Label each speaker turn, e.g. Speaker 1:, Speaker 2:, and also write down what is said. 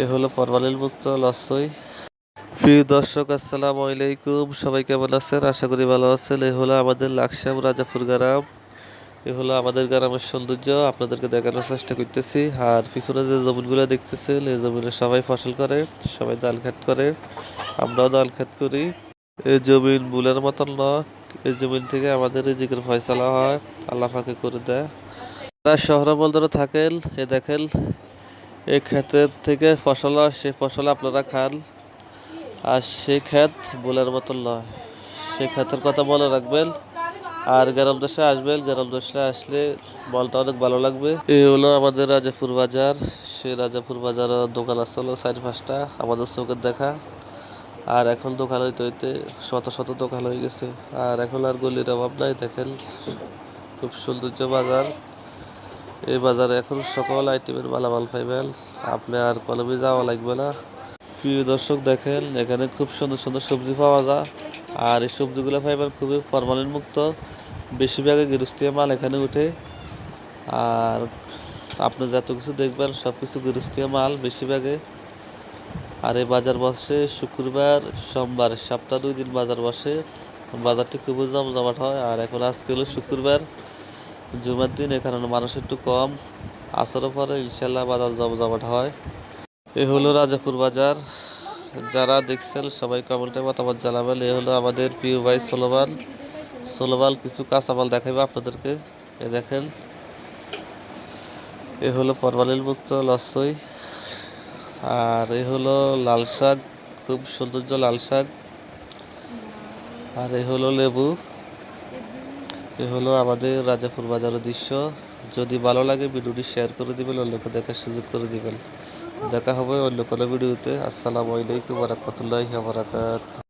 Speaker 1: এ হলো ফরমালিন মুক্ত লস্যই। প্রিয় দর্শক, আসসালামু আলাইকুম। সবাই কেমন আছেন? আশা করি ভালো আছেন। এ হলো আমাদের লাকসাম রাজাপুর গ্রাম। এ হলো আমাদের গ্রামের সৌন্দর্য আপনাদেরকে দেখানোর চেষ্টা করতেছি। আর পিছনে যে জমিনগুলো দেখতেছেন, এই জমিনে সবাই ফসল করে, সবাই ধান ক্ষেত করে, আমরাও ধান ক্ষেত করি। এই জমিন বুলের মতন নয়, এই জমিন থেকে আমাদের রিজিকের ফয়সালা হয়, আল্লাহ পাকে করে দেয়। যারা শহরে বন্দরে থাকেন, এ দেখেন এই ক্ষেতের থেকে ফসল হয়, সেই ফসল আপনারা খান। আর সেই ক্ষেত বুলের মতন নয়, সেই ক্ষেতের কথা মনে রাখবেন। আর গ্রাম দেশে আসবেন, গ্রাম দেশে আসলে মনটা অনেক ভালো লাগবে। এই হলো আমাদের রাজাপুর বাজার। সেই রাজাপুর বাজারে দোকান আসলো 4-5টা আমাদের চোখের দেখা। আর এখন দোকান হইতে হইতে শত শত দোকান হয়ে গেছে। আর এখন আর গলির অভাব নাই। দেখেন খুব সৌন্দর্য বাজার। এই বাজারে এখন সকল আইটেমের মালামাল পাইবেন, আপনি আর কলমে যাওয়া লাগবে না। প্রিয় দর্শক, দেখেন এখানে খুব সুন্দর সুন্দর সবজি পাওয়া যায়। আর এই সবজিগুলো পাইবেন খুবই ফরমালিন মুক্ত। বেশিরভাগই গৃহস্থী মাল এখানে উঠে। আর আপনি যত কিছু দেখবেন সব কিছু গৃহস্থী মাল বেশিরভাগে। আর এই বাজার বসে শুক্রবার, সোমবার, সপ্তাহ 2 দিন বাজার বসে। বাজারটি খুবই জমজমাট হয়। আর এখন আজকে হলো শুক্রবার, জুমার দিন, এ কারণে মানুষ একটু কম। আসরের পরে ইনশাল্লাহ বাজার জমজমাট হয়। এ হলো রাজাপুর বাজার। যারা দেখছেন সবাই কমেন্টে মতামত জানাবেন। এ হলো আমাদের প্রিয় ভাই সোলোমান। সোলোমান কিছু কাঁচামাল দেখাইবে আপনাদেরকে। এ দেখেন, এ হলো ফরমালিন মুক্ত লস্যই। আর এ হলো লাল শাক, খুব সৌন্দর্য লাল শাক। আর এ হলো লেবু। এ হলো আমাদের রাজাপুর বাজারের দৃশ্য। যদি ভালো লাগে ভিডিওটি শেয়ার করে দিবেন, অন্যকে দেখার সুযোগ করে দিবেন। দেখা হবে অন্য কোনো ভিডিওতে। আসসালামু আলাইকুম ওয়া রাহমাতুল্লাহি ওয়া বারাকাতুহু।